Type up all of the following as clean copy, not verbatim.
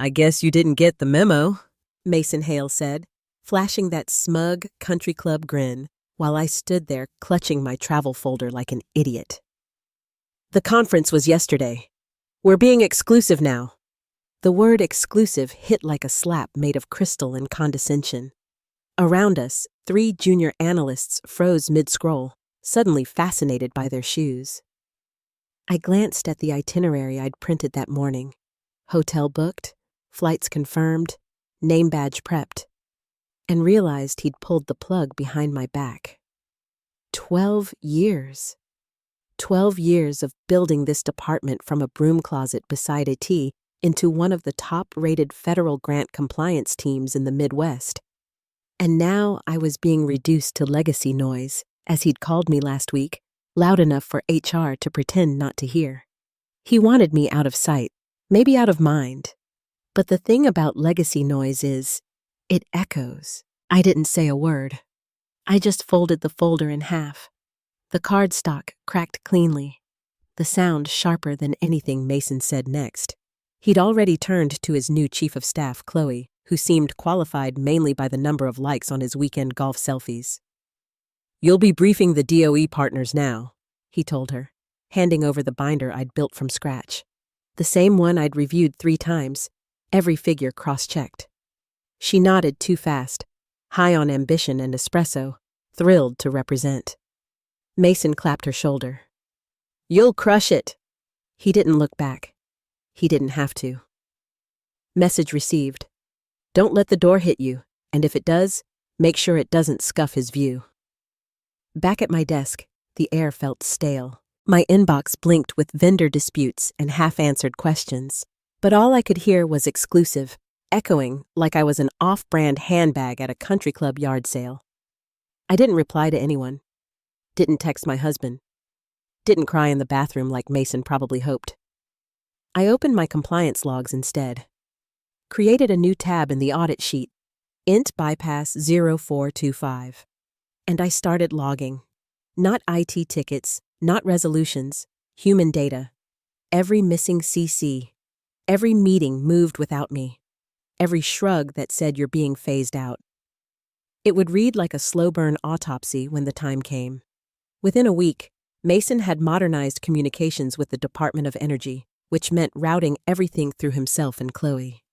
I guess you didn't get the memo, Mason Hale said, flashing that smug country club grin while I stood there clutching my travel folder like an idiot. The conference was yesterday. We're being exclusive now. The word exclusive hit like a slap made of crystal and condescension. Around us, 3 junior analysts froze mid-scroll, suddenly fascinated by their shoes. I glanced at the itinerary I'd printed that morning. Hotel booked, flights confirmed, name badge prepped, and realized he'd pulled the plug behind my back. 12 years. 12 years of building this department from a broom closet beside a tea into one of the top-rated federal grant compliance teams in the Midwest. And now I was being reduced to legacy noise, as he'd called me last week, loud enough for HR to pretend not to hear. He wanted me out of sight, maybe out of mind. But the thing about legacy noise is, it echoes. I didn't say a word. I just folded the folder in half. The cardstock cracked cleanly, the sound sharper than anything Mason said next. He'd already turned to his new chief of staff, Chloe, who seemed qualified mainly by the number of likes on his weekend golf selfies. "You'll be briefing the DOE partners now," he told her, handing over the binder I'd built from scratch. The same one I'd reviewed 3 times, every figure cross-checked. She nodded too fast, high on ambition and espresso, thrilled to represent. Mason clapped her shoulder. "You'll crush it." He didn't look back. He didn't have to. Message received. Don't let the door hit you, and if it does, make sure it doesn't scuff his view. Back at my desk, the air felt stale. My inbox blinked with vendor disputes and half-answered questions, but all I could hear was exclusive, echoing like I was an off-brand handbag at a country club yard sale. I didn't reply to anyone. Didn't text my husband. Didn't cry in the bathroom like Mason probably hoped. I opened my compliance logs instead. Created a new tab in the audit sheet, int bypass 0425. And I started logging. Not IT tickets, not resolutions, human data. Every missing CC. Every meeting moved without me. Every shrug that said you're being phased out. It would read like a slow-burn autopsy when the time came. Within a week, Mason had modernized communications with the Department of Energy, which meant routing everything through himself and Chloe.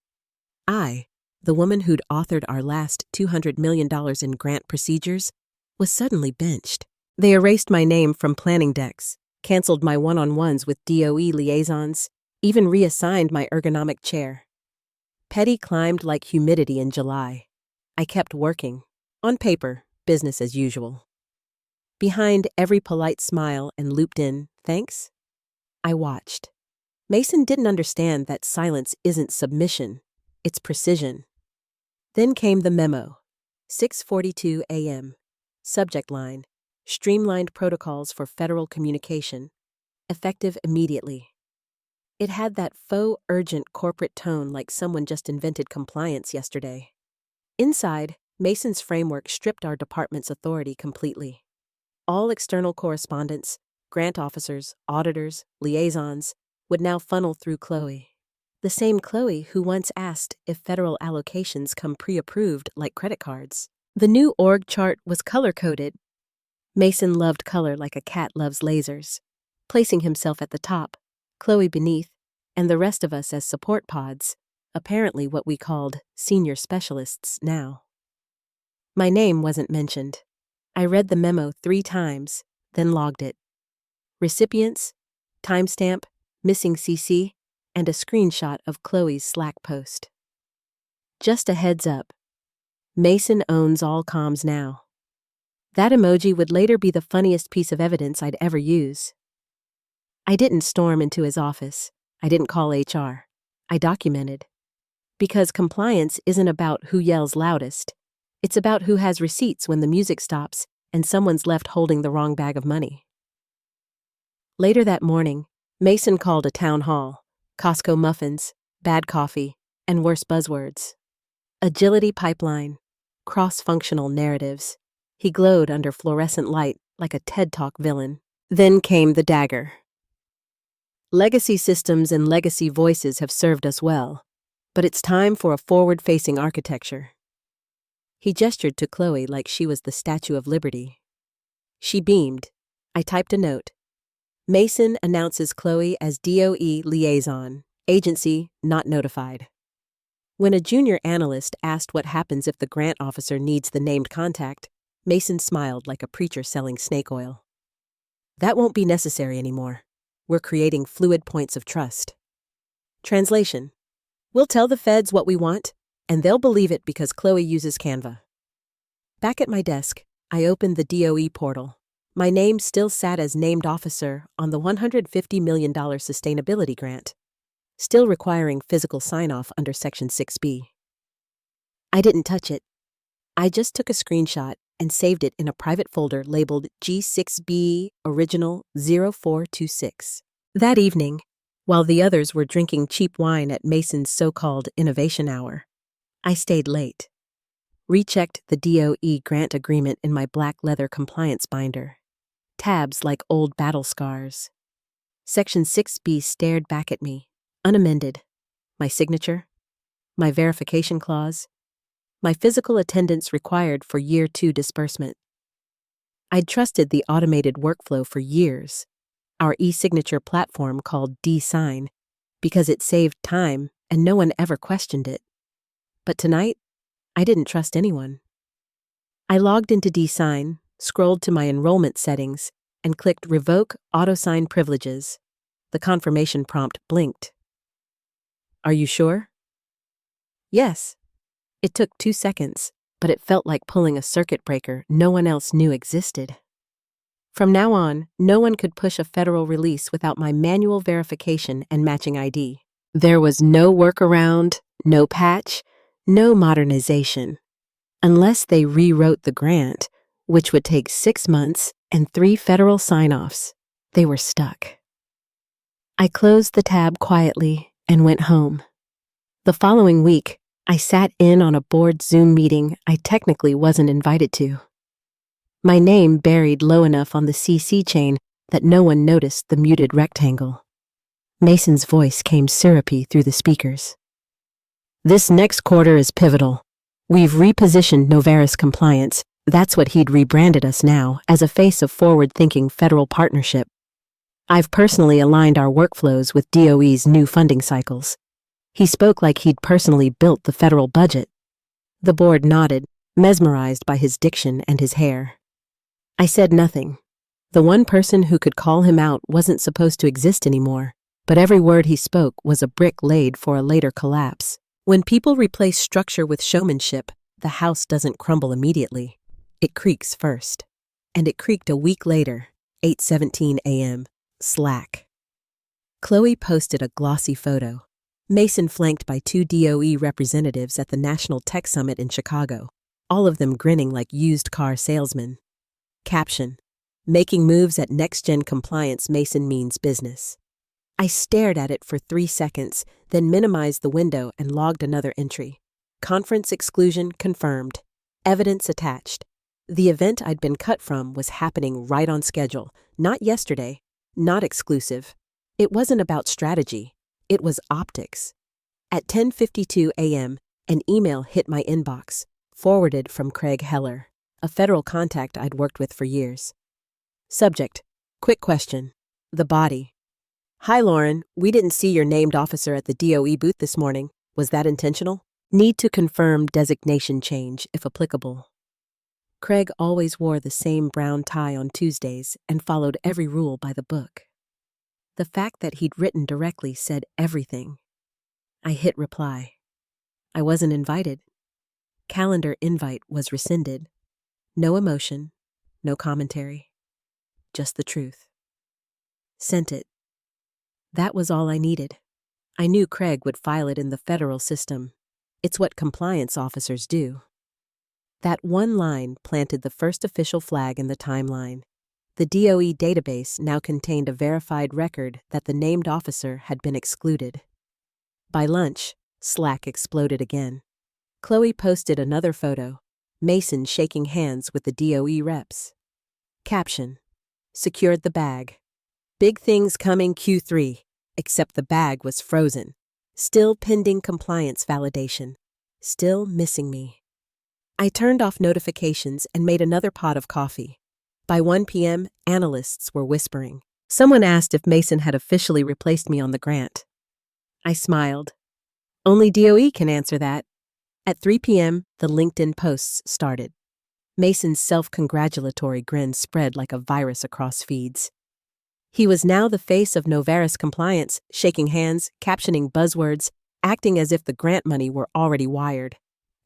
I, the woman who'd authored our last $200 million in grant procedures, was suddenly benched. They erased my name from planning decks, canceled my one-on-ones with DOE liaisons, even reassigned my ergonomic chair. Petty climbed like humidity in July. I kept working. On paper, business as usual. Behind every polite smile and looped-in thanks, I watched. Mason didn't understand that silence isn't submission, it's precision. Then came the memo. 6:42 a.m. Subject line, Streamlined Protocols for Federal Communication. Effective immediately. It had that faux urgent corporate tone like someone just invented compliance yesterday. Inside, Mason's framework stripped our department's authority completely. All external correspondence, grant officers, auditors, liaisons, would now funnel through Chloe. The same Chloe who once asked if federal allocations come pre-approved like credit cards. The new org chart was color-coded. Mason loved color like a cat loves lasers, placing himself at the top, Chloe beneath, and the rest of us as support pods, apparently what we called senior specialists now. My name wasn't mentioned. I read the memo 3 times, then logged it. Recipients, timestamp, missing CC, and a screenshot of Chloe's Slack post. Just a heads up. Mason owns all comms now. That emoji would later be the funniest piece of evidence I'd ever use. I didn't storm into his office. I didn't call HR. I documented. Because compliance isn't about who yells loudest. It's about who has receipts when the music stops and someone's left holding the wrong bag of money. Later that morning, Mason called a town hall, Costco muffins, bad coffee, and worse buzzwords. Agility pipeline, cross-functional narratives. He glowed under fluorescent light like a TED Talk villain. Then came the dagger. Legacy systems and legacy voices have served us well, but it's time for a forward-facing architecture." He gestured to Chloe like she was the Statue of Liberty. She beamed. I typed a note. "Mason announces Chloe as DOE liaison. Agency not notified." When a junior analyst asked what happens if the grant officer needs the named contact, Mason smiled like a preacher selling snake oil. "That won't be necessary anymore. We're creating fluid points of trust." Translation: "We'll tell the feds what we want, and they'll believe it because Chloe uses Canva." Back at my desk, I opened the DOE portal. My name still sat as named officer on the $150 million sustainability grant, still requiring physical sign-off under Section 6B. I didn't touch it. I just took a screenshot and saved it in a private folder labeled G6B Original 0426. That evening, while the others were drinking cheap wine at Mason's so-called innovation hour, I stayed late. Rechecked the DOE grant agreement in my black leather compliance binder. Tabs like old battle scars. Section 6B stared back at me, unamended. My signature, my verification clause, my physical attendance required for Year 2 disbursement. I'd trusted the automated workflow for years, our e-signature platform called D-Sign, because it saved time and no one ever questioned it. But tonight, I didn't trust anyone. I logged into D-Sign, scrolled to my enrollment settings, and clicked Revoke Auto-Sign Privileges. The confirmation prompt blinked. "Are you sure?" "Yes." It took 2 seconds, but it felt like pulling a circuit breaker no one else knew existed. From now on, no one could push a federal release without my manual verification and matching ID. There was no workaround, no patch, no modernization. Unless they rewrote the grant, which would take 6 months and 3 federal sign-offs, they were stuck. I closed the tab quietly and went home. The following week, I sat in on a board Zoom meeting I technically wasn't invited to. My name buried low enough on the CC chain that no one noticed the muted rectangle. Mason's voice came syrupy through the speakers. "This next quarter is pivotal. We've repositioned Novaris Compliance, that's what he'd rebranded us now, as a face of forward-thinking federal partnership. I've personally aligned our workflows with DOE's new funding cycles." He spoke like he'd personally built the federal budget. The board nodded, mesmerized by his diction and his hair. I said nothing. The one person who could call him out wasn't supposed to exist anymore, but every word he spoke was a brick laid for a later collapse. When people replace structure with showmanship, the house doesn't crumble immediately. It creaks first. And it creaked a week later, 8:17 a.m., Slack. Chloe posted a glossy photo. Mason flanked by 2 DOE representatives at the National Tech Summit in Chicago, all of them grinning like used car salesmen. Caption: "Making moves at next-gen compliance, Mason means business." I stared at it for 3 seconds, then minimized the window and logged another entry. Conference exclusion confirmed. Evidence attached. The event I'd been cut from was happening right on schedule, not yesterday, not exclusive. It wasn't about strategy. It was optics. At 10:52 a.m., an email hit my inbox, forwarded from Craig Heller, a federal contact I'd worked with for years. Subject: Quick question. The body. "Hi, Lauren. We didn't see your named officer at the DOE booth this morning. Was that intentional? Need to confirm designation change, if applicable." Craig always wore the same brown tie on Tuesdays and followed every rule by the book. The fact that he'd written directly said everything. I hit reply. I wasn't invited. Calendar invite was rescinded. No emotion, no commentary. Just the truth. Sent it. That was all I needed. I knew Craig would file it in the federal system. It's what compliance officers do. That one line planted the first official flag in the timeline. The DOE database now contained a verified record that the named officer had been excluded. By lunch, Slack exploded again. Chloe posted another photo, Mason shaking hands with the DOE reps. Caption: "Secured the bag. Big things coming Q3, except the bag was frozen. Still pending compliance validation. Still missing me. I turned off notifications and made another pot of coffee. By 1 p.m., analysts were whispering. Someone asked if Mason had officially replaced me on the grant. I smiled. Only DOE can answer that. At 3 p.m., the LinkedIn posts started. Mason's self-congratulatory grin spread like a virus across feeds. He was now the face of Novaris compliance, shaking hands, captioning buzzwords, acting as if the grant money were already wired.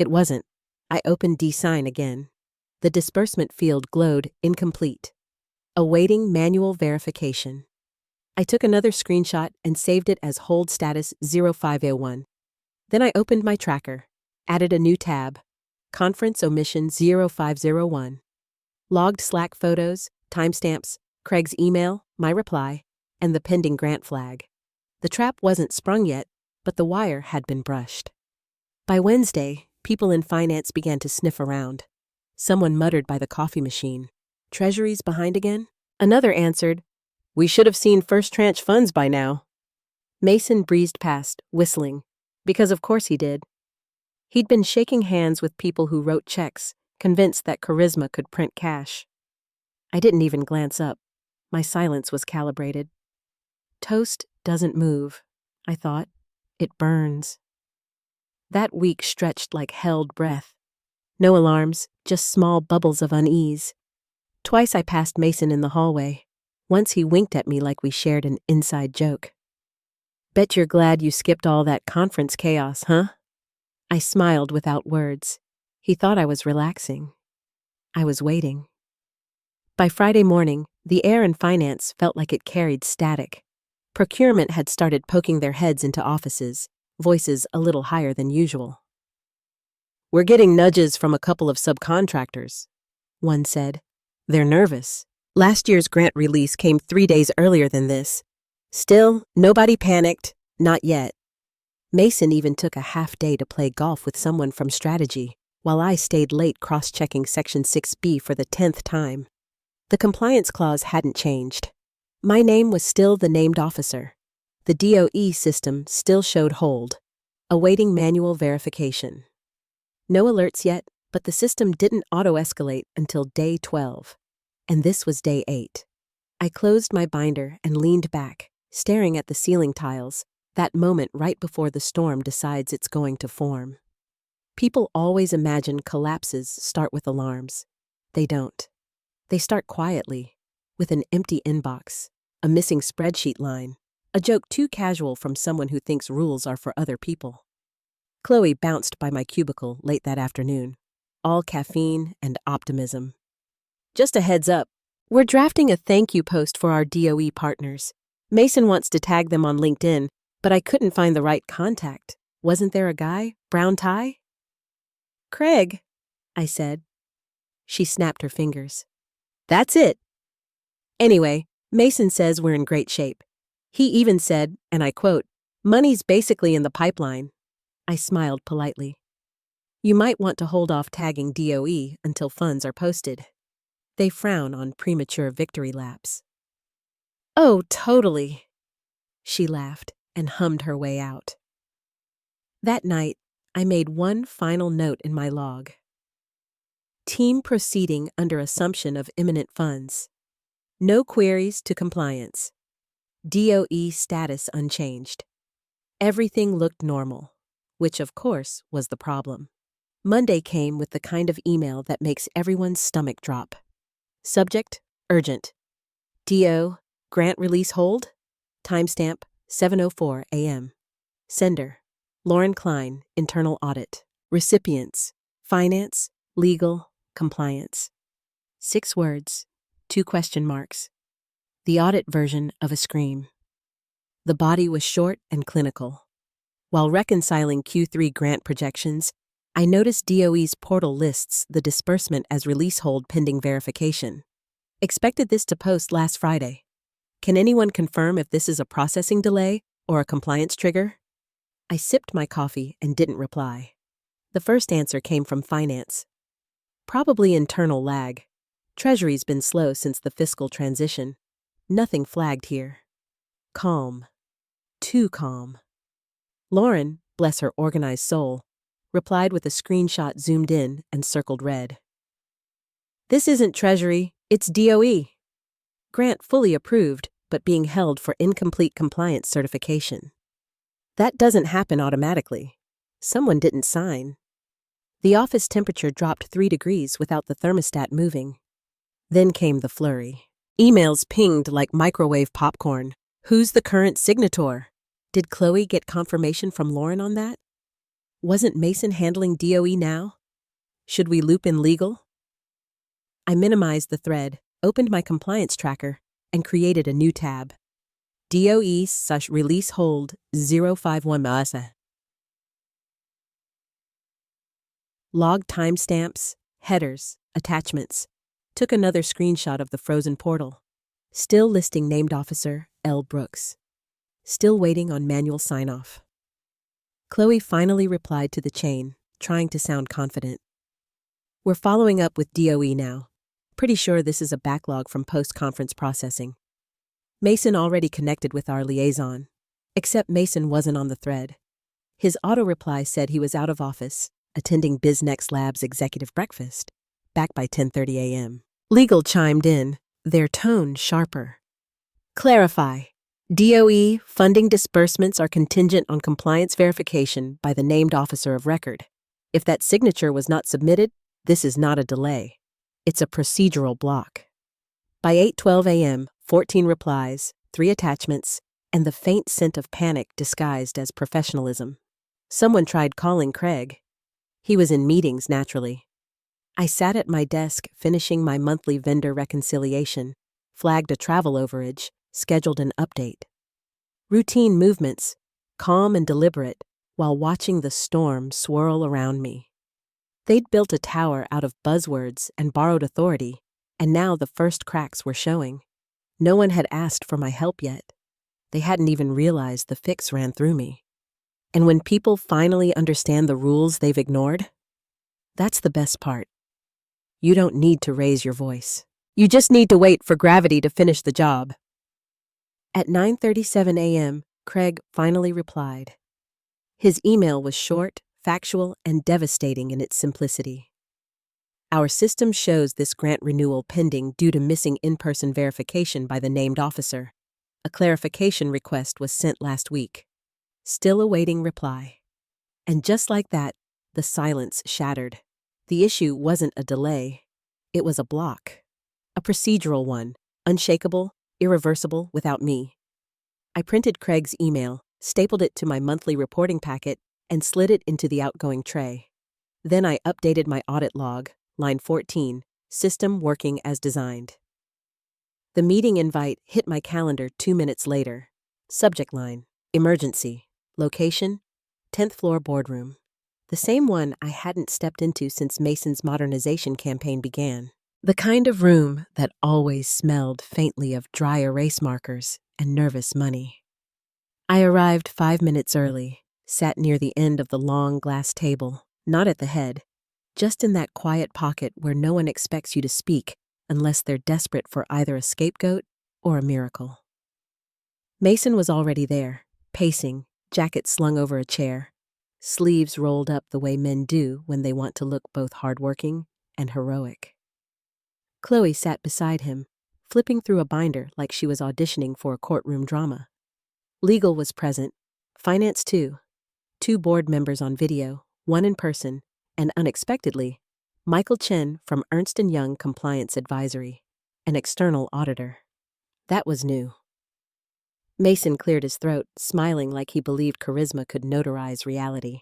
It wasn't. I opened DSign again. The disbursement field glowed incomplete. Awaiting manual verification. I took another screenshot and saved it as hold status 0501. Then I opened my tracker, added a new tab, conference omission 0501. Logged Slack photos, timestamps, Craig's email, my reply, and the pending grant flag. The trap wasn't sprung yet, but the wire had been brushed. By Wednesday, people in finance began to sniff around. Someone muttered by the coffee machine, "Treasury's behind again?" Another answered, "We should have seen first tranche funds by now." Mason breezed past, whistling, because of course he did. He'd been shaking hands with people who wrote checks, convinced that charisma could print cash. I didn't even glance up. My silence was calibrated. Toast doesn't move, I thought. It burns. That week stretched like held breath. No alarms, just small bubbles of unease. Twice I passed Mason in the hallway. Once he winked at me like we shared an inside joke. "Bet you're glad you skipped all that conference chaos, huh?" I smiled without words. He thought I was relaxing. I was waiting. By Friday morning, the air in finance felt like it carried static. Procurement had started poking their heads into offices, voices a little higher than usual. "We're getting nudges from a couple of subcontractors," one said. "They're nervous. Last year's grant release came 3 days earlier than this. Still, nobody panicked, not yet." Mason even took a half day to play golf with someone from strategy, while I stayed late cross-checking Section 6B for the 10th time. The compliance clause hadn't changed. My name was still the named officer. The DOE system still showed hold, awaiting manual verification. No alerts yet, but the system didn't auto-escalate until day 12. And this was day 8. I closed my binder and leaned back, staring at the ceiling tiles, that moment right before the storm decides it's going to form. People always imagine collapses start with alarms. They don't. They start quietly, with an empty inbox, a missing spreadsheet line, a joke too casual from someone who thinks rules are for other people. Chloe bounced by my cubicle late that afternoon, all caffeine and optimism. "Just a heads up, we're drafting a thank you post for our DOE partners. Mason wants to tag them on LinkedIn, but I couldn't find the right contact. Wasn't there a guy? Brown tie?" "Craig," I said. She snapped her fingers. "That's it." Anyway, Mason says we're in great shape. He even said, and I quote, "Money's basically in the pipeline." I smiled politely. "You might want to hold off tagging DOE until funds are posted." They frown on premature victory laps. "Oh, totally." She laughed and hummed her way out. That night, I made one final note in my log. Team proceeding under assumption of imminent funds. No queries to compliance. DOE status unchanged. Everything looked normal, which of course was the problem. Monday came with the kind of email that makes everyone's stomach drop. Subject, urgent. DO, grant release hold. Timestamp, 7:04 a.m. Sender, Lauren Klein, internal audit. Recipients, finance, legal, compliance. 6 words, 2 question marks. The audit version of a scream. The body was short and clinical. While reconciling Q3 grant projections, I noticed DOE's portal lists the disbursement as release hold pending verification. Expected this to post last Friday. Can anyone confirm if this is a processing delay or a compliance trigger? I sipped my coffee and didn't reply. The first answer came from finance. Probably internal lag. Treasury's been slow since the fiscal transition. Nothing flagged here. Calm. Too calm. Lauren, bless her organized soul, replied with a screenshot zoomed in and circled red. This isn't Treasury, it's DOE. Grant fully approved, but being held for incomplete compliance certification. That doesn't happen automatically. Someone didn't sign. The office temperature dropped 3 degrees without the thermostat moving. Then came the flurry. Emails pinged like microwave popcorn. Who's the current signator? Did Chloe get confirmation from Lauren on that? Wasn't Mason handling DOE now? Should we loop in legal? I minimized the thread, opened my compliance tracker, and created a new tab. DOE/release hold 051 ASA. Log timestamps, headers, attachments. Took another screenshot of the frozen portal. Still listing named officer L. Brooks. Still waiting on manual sign-off. Chloe finally replied to the chain, trying to sound confident. We're following up with DOE now. Pretty sure this is a backlog from post-conference processing. Mason already connected with our liaison, except Mason wasn't on the thread. His auto-reply said he was out of office, attending BizNext Labs executive breakfast, back by 10:30 a.m. Legal chimed in, their tone sharper. Clarify. DOE funding disbursements are contingent on compliance verification by the named officer of record. If that signature was not submitted, this is not a delay. It's a procedural block. By 8:12 a.m., 14 replies, 3 attachments, and the faint scent of panic disguised as professionalism. Someone tried calling Craig. He was in meetings, naturally. I sat at my desk finishing my monthly vendor reconciliation, flagged a travel overage, scheduled an update. Routine movements, calm and deliberate, while watching the storm swirl around me. They'd built a tower out of buzzwords and borrowed authority, and now the first cracks were showing. No one had asked for my help yet. They hadn't even realized the fix ran through me. And when people finally understand the rules they've ignored, that's the best part. You don't need to raise your voice. You just need to wait for gravity to finish the job. At 9:37 a.m., Craig finally replied. His email was short, factual, and devastating in its simplicity. Our system shows this grant renewal pending due to missing in-person verification by the named officer. A clarification request was sent last week. Still awaiting reply. And just like that, the silence shattered. The issue wasn't a delay. It was a block. A procedural one, unshakable, irreversible without me. I printed Craig's email, stapled it to my monthly reporting packet, and slid it into the outgoing tray. Then I updated my audit log, line 14, system working as designed. The meeting invite hit my calendar 2 minutes later. Subject line, emergency. Location, 10th floor boardroom. The same one I hadn't stepped into since Mason's modernization campaign began. The kind of room that always smelled faintly of dry erase markers and nervous money. I arrived 5 minutes early, sat near the end of the long glass table, not at the head, just in that quiet pocket where no one expects you to speak unless they're desperate for either a scapegoat or a miracle. Mason was already there, pacing, jacket slung over a chair, sleeves rolled up the way men do when they want to look both hardworking and heroic. Chloe sat beside him, flipping through a binder like she was auditioning for a courtroom drama. Legal was present, finance too. 2 board members on video, 1 in person, and unexpectedly, Michael Chen from Ernst & Young Compliance Advisory, an external auditor. That was new. Mason cleared his throat, smiling like he believed charisma could notarize reality.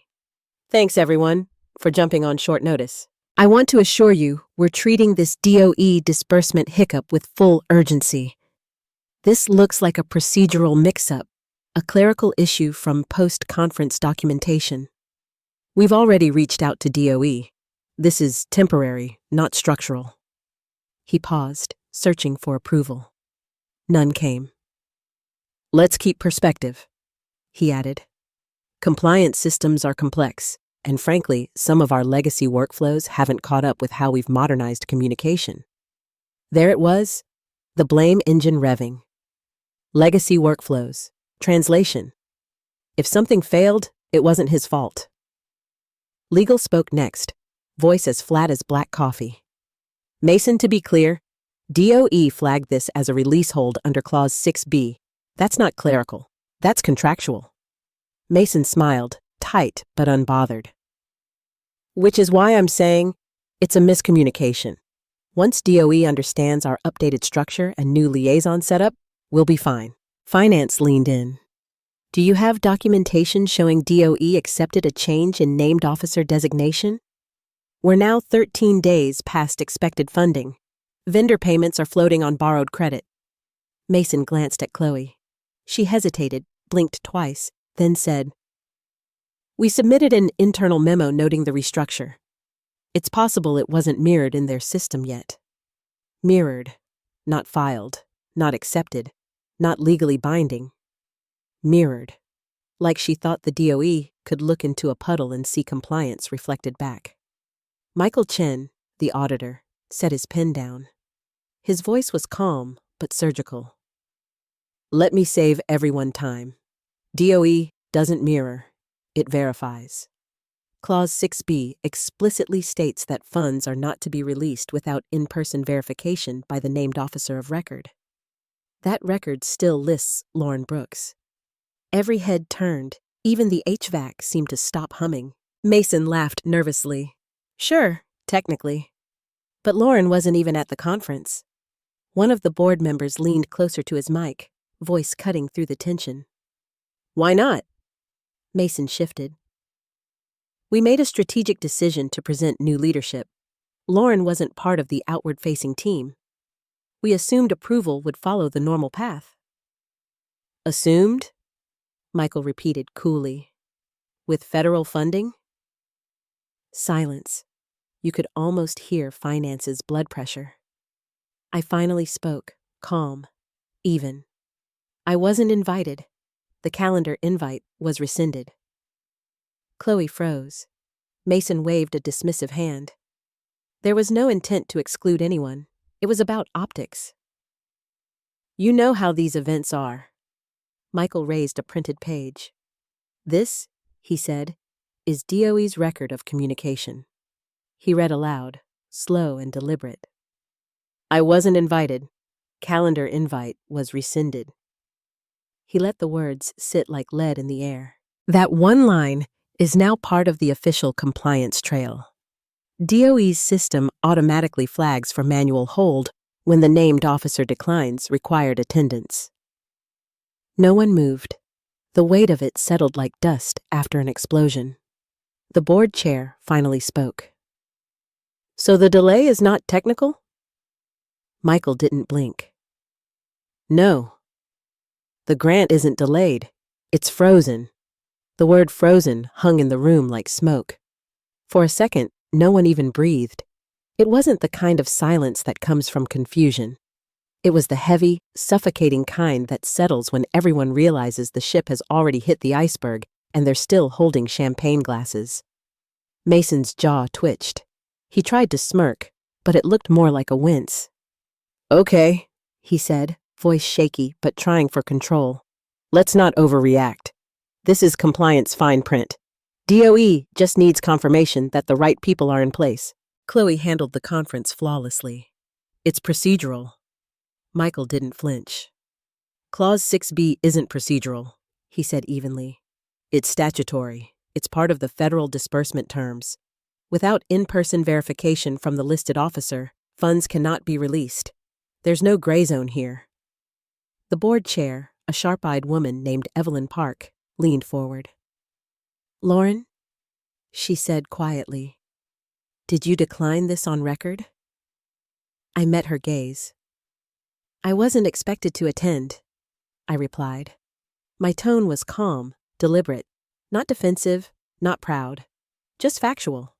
Thanks, everyone, for jumping on short notice. I want to assure you we're treating this DOE disbursement hiccup with full urgency. This looks like a procedural mix-up, a clerical issue from post-conference documentation. We've already reached out to DOE. This is temporary, not structural. He paused, searching for approval. None came. Let's keep perspective, he added. Compliance systems are complex, and frankly, some of our legacy workflows haven't caught up with how we've modernized communication. There it was, the blame engine revving. Legacy workflows. Translation. If something failed, It wasn't his fault. Legal spoke next, voice as flat as black coffee. Mason, to be clear, DOE flagged this as a release hold under Clause 6B. That's not clerical. That's contractual. Mason smiled, tight but unbothered. Which is why I'm saying it's a miscommunication. Once DOE understands our updated structure and new liaison setup, we'll be fine. Finance leaned in. Do you have documentation showing DOE accepted a change in named officer designation? We're now 13 days past expected funding. Vendor payments are floating on borrowed credit. Mason glanced at Chloe. She hesitated, blinked twice, then said, "We submitted an internal memo noting the restructure. It's possible it wasn't mirrored in their system yet." Mirrored, not filed, not accepted, not legally binding. Mirrored, like she thought the DOE could look into a puddle and see compliance reflected back. Michael Chen, the auditor, set his pen down. His voice was calm but surgical. "Let me save everyone time. DOE doesn't mirror, it verifies. Clause 6B explicitly states that funds are not to be released without in-person verification by the named officer of record. That record still lists Lauren Brooks." Every head turned. Even the HVAC seemed to stop humming. Mason laughed nervously. "Sure, technically. But Lauren wasn't even at the conference." One of the board members leaned closer to his mic, voice cutting through the tension. "Why not?" Mason shifted. "We made a strategic decision to present new leadership. Lauren wasn't part of the outward-facing team. We assumed approval would follow the normal path." "Assumed?" Michael repeated coolly. "With federal funding?" Silence. You could almost hear Finance's blood pressure. I finally spoke, calm, even. "I wasn't invited. The calendar invite was rescinded." Chloe froze. Mason waved a dismissive hand. There was no intent to exclude anyone. It was about optics. "You know how these events are." Michael raised a printed page. "This," he said, "is DOE's record of communication." He read aloud, slow and deliberate. "I wasn't invited. Calendar invite was rescinded." He let the words sit like lead in the air. That one line is now part of the official compliance trail. DOE's system automatically flags for manual hold when the named officer declines required attendance. No one moved. The weight of it settled like dust after an explosion. The board chair finally spoke. "So the delay is not technical?" Michael didn't blink. "No. The grant isn't delayed. It's frozen." The word frozen hung in the room like smoke. For a second, no one even breathed. It wasn't the kind of silence that comes from confusion. It was the heavy, suffocating kind that settles when everyone realizes the ship has already hit the iceberg and they're still holding champagne glasses. Mason's jaw twitched. He tried to smirk, but it looked more like a wince. "Okay," he said, voice shaky but trying for control. "Let's not overreact. This is compliance fine print. DOE just needs confirmation that the right people are in place." Chloe handled the conference flawlessly. "It's procedural." Michael didn't flinch. "Clause 6B isn't procedural," he said evenly. "It's statutory. It's part of the federal disbursement terms. Without in-person verification from the listed officer, funds cannot be released. There's no gray zone here." The board chair, a sharp-eyed woman named Evelyn Park, leaned forward. "Lauren," she said quietly, "did you decline this on record?" I met her gaze. "I wasn't expected to attend," I replied. My tone was calm, deliberate, not defensive, not proud, just factual.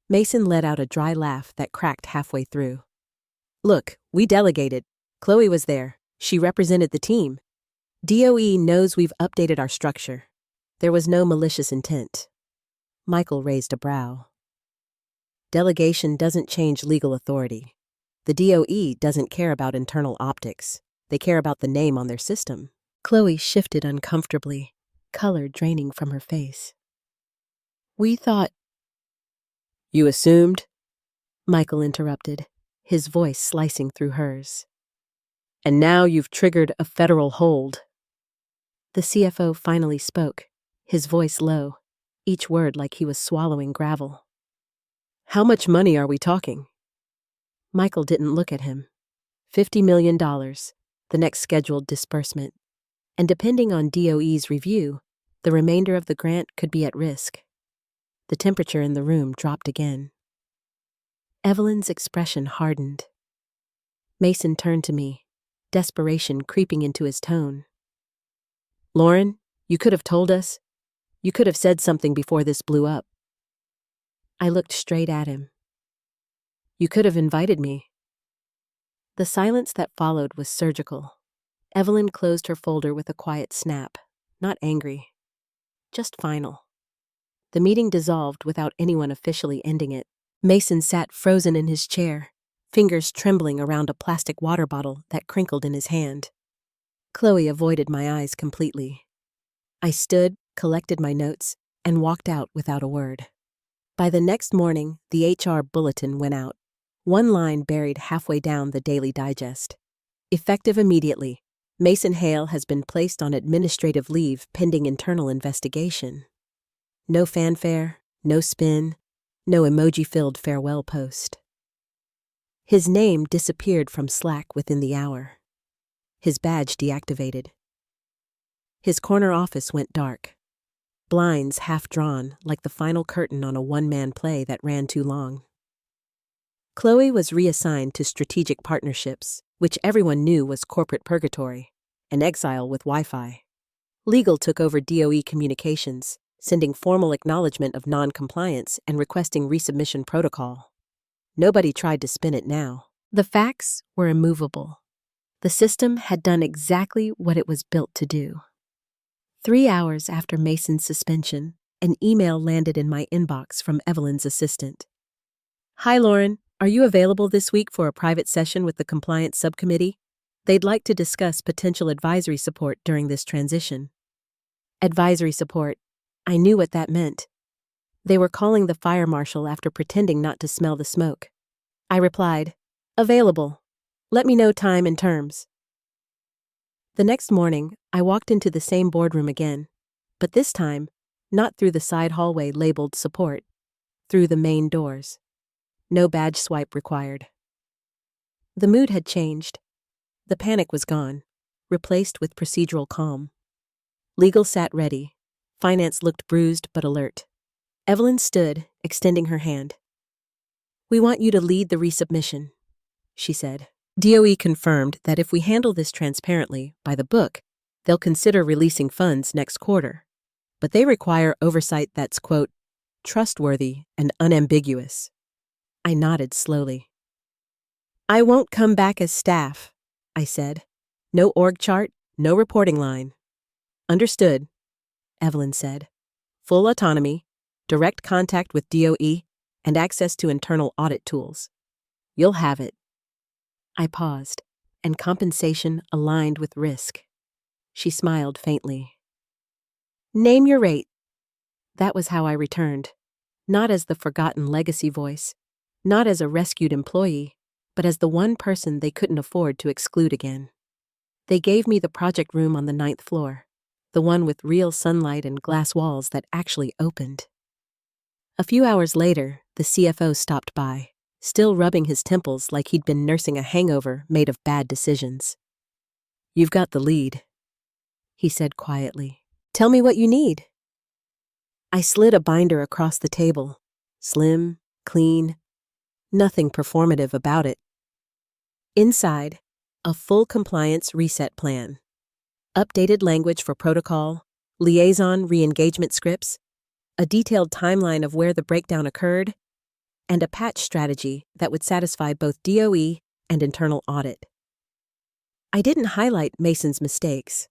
Mason let out a dry laugh that cracked halfway through. "Look, we delegated. Chloe was there. She represented the team. DOE knows we've updated our structure. There was no malicious intent." Michael raised a brow. "Delegation doesn't change legal authority. The DOE doesn't care about internal optics. They care about the name on their system." Chloe shifted uncomfortably. color draining from her face. "We thought—" "You assumed?" Michael interrupted, his voice slicing through hers. "And now you've triggered a federal hold." The CFO finally spoke, his voice low, each word like he was swallowing gravel. "How much money are we talking?" Michael didn't look at him. $50 million, the next scheduled disbursement. And depending on DOE's review, the remainder of the grant could be at risk. The temperature in the room dropped again. Evelyn's expression hardened. Mason turned to me, desperation creeping into his tone. "Lauren, you could have told us. You could have said something before this blew up." I looked straight at him. "You could have invited me." The silence that followed was surgical. Evelyn closed her folder with a quiet snap, not angry, just final. The meeting dissolved without anyone officially ending it. Mason sat frozen in his chair, fingers trembling around a plastic water bottle that crinkled in his hand. Chloe avoided my eyes completely. I stood, collected my notes, and walked out without a word. By the next morning, the HR bulletin went out, one line buried halfway down the Daily Digest. "Effective immediately. Mason Hale has been placed on administrative leave pending internal investigation." No fanfare, no spin, no emoji-filled farewell post. His name disappeared from Slack within the hour. His badge deactivated. His corner office went dark, blinds half drawn like the final curtain on a one-man play that ran too long. Chloe was reassigned to strategic partnerships, which everyone knew was corporate purgatory, an exile with Wi-Fi. Legal took over DOE communications, sending formal acknowledgement of non-compliance and requesting resubmission protocol. Nobody tried to spin it now. The facts were immovable. The system had done exactly what it was built to do. 3 hours after Mason's suspension, an email landed in my inbox from Evelyn's assistant. "Hi, Lauren. Are you available this week for a private session with the compliance subcommittee? They'd like to discuss potential advisory support during this transition." Advisory support. I knew what that meant. They were calling the fire marshal after pretending not to smell the smoke. I replied, "Available. Let me know time and terms." The next morning, I walked into the same boardroom again, but this time, not through the side hallway labeled support, through the main doors. No badge swipe required. The mood had changed. The panic was gone, replaced with procedural calm. Legal sat ready. Finance looked bruised but alert. Evelyn stood, extending her hand. "We want you to lead the resubmission," she said. "DOE confirmed that if we handle this transparently, by the book, they'll consider releasing funds next quarter. But they require oversight that's, quote, trustworthy and unambiguous." I nodded slowly. "I won't come back as staff," I said. "No org chart, no reporting line." "Understood," Evelyn said. "Full autonomy, direct contact with DOE, and access to internal audit tools. You'll have it." I paused, and compensation aligned with risk. She smiled faintly. "Name your rate." That was how I returned, not as the forgotten legacy voice, not as a rescued employee, but as the one person they couldn't afford to exclude again. They gave me the project room on the 9th floor, the one with real sunlight and glass walls that actually opened. A few hours later, the CFO stopped by, still rubbing his temples like he'd been nursing a hangover made of bad decisions. "You've got the lead," he said quietly. "Tell me what you need." I slid a binder across the table, slim, clean, nothing performative about it. Inside, a full compliance reset plan. Updated language for protocol, liaison re-engagement scripts, a detailed timeline of where the breakdown occurred, and a patch strategy that would satisfy both DOE and internal audit. I didn't highlight Mason's mistakes.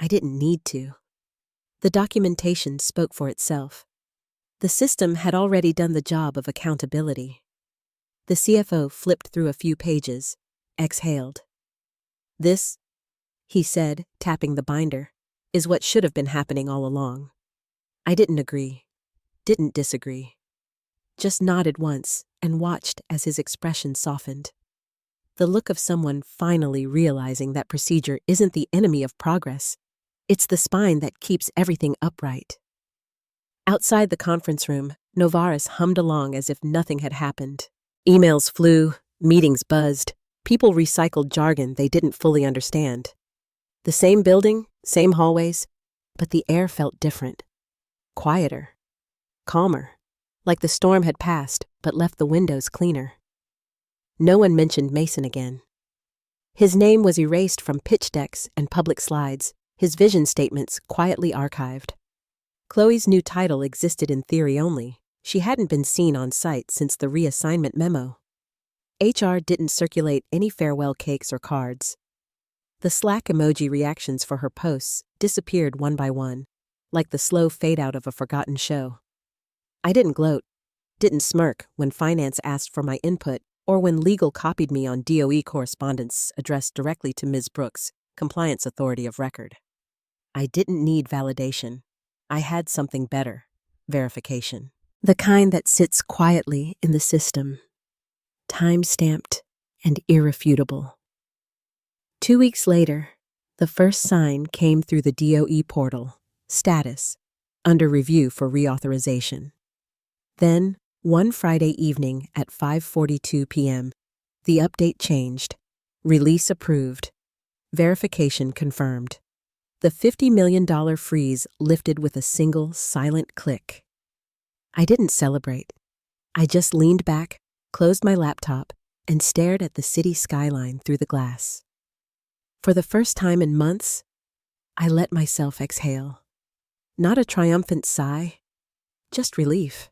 I didn't need to. The documentation spoke for itself. The system had already done the job of accountability. The CFO flipped through a few pages, exhaled. "This," he said, tapping the binder, is what should have been happening all along. I didn't agree, didn't disagree, just nodded once and watched as his expression softened. The look of someone finally realizing that procedure isn't the enemy of progress. It's the spine that keeps everything upright. Outside the conference room, Novaris hummed along as if nothing had happened. Emails flew, meetings buzzed, people recycled jargon they didn't fully understand. The same building, same hallways, but the air felt different. Quieter. Calmer. Like the storm had passed, but left the windows cleaner. No one mentioned Mason again. His name was erased from pitch decks and public slides, his vision statements quietly archived. Chloe's new title existed in theory only. She hadn't been seen on site since the reassignment memo. HR didn't circulate any farewell cakes or cards. The Slack emoji reactions for her posts disappeared one by one, like the slow fade-out of a forgotten show. I didn't gloat, didn't smirk when finance asked for my input or when legal copied me on DOE correspondence addressed directly to Ms. Brooks, compliance authority of record. I didn't need validation. I had something better, verification. The kind that sits quietly in the system, time-stamped and irrefutable. 2 weeks later, the first sign came through the DOE portal, status, under review for reauthorization. Then, one Friday evening at 5:42 p.m., the update changed. Release approved. Verification confirmed. The $50 million freeze lifted with a single, silent click. I didn't celebrate. I just leaned back, closed my laptop, and stared at the city skyline through the glass. For the first time in months, I let myself exhale. Not a triumphant sigh, just relief.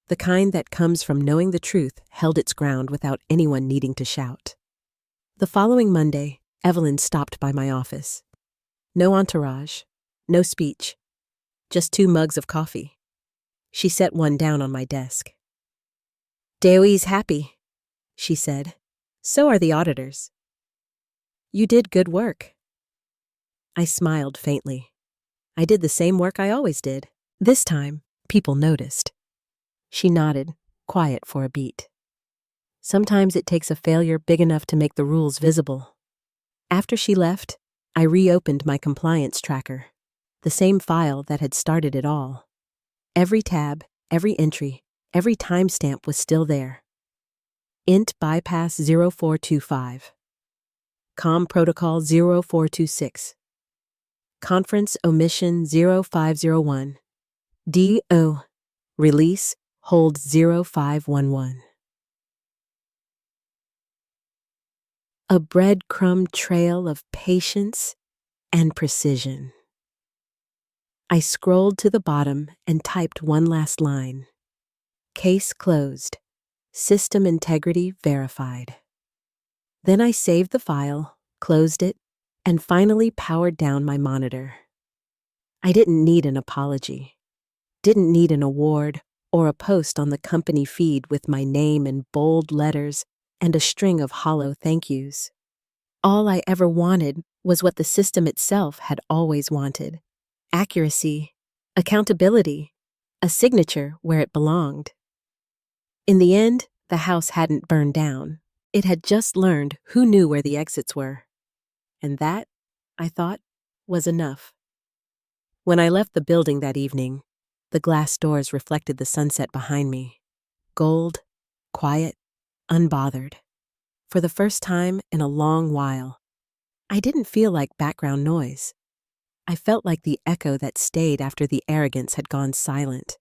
The kind that comes from knowing the truth held its ground without anyone needing to shout. The following Monday, Evelyn stopped by my office. No entourage, no speech, just 2 mugs of coffee. She set one down on my desk. "DOE's happy," she said. "So are the auditors." "You did good work." I smiled faintly. I did the same work I always did. This time, people noticed. She nodded, quiet for a beat. Sometimes it takes a failure big enough to make the rules visible. After she left, I reopened my compliance tracker, the same file that had started it all. Every tab, every entry, every timestamp was still there. Int bypass 0425. Com protocol 0426. Conference omission 0501. DO. Release hold 0511. A breadcrumb trail of patience and precision. I scrolled to the bottom and typed one last line. Case closed. System integrity verified. Then I saved the file, closed it, and finally powered down my monitor. I didn't need an apology. Didn't need an award or a post on the company feed with my name in bold letters and a string of hollow thank yous. All I ever wanted was what the system itself had always wanted. Accuracy, accountability, a signature where it belonged. In the end, the house hadn't burned down. It had just learned who knew where the exits were. And that, I thought, was enough. When I left the building that evening, the glass doors reflected the sunset behind me. Gold, quiet, unbothered. For the first time in a long while, I didn't feel like background noise. I felt like the echo that stayed after the arrogance had gone silent.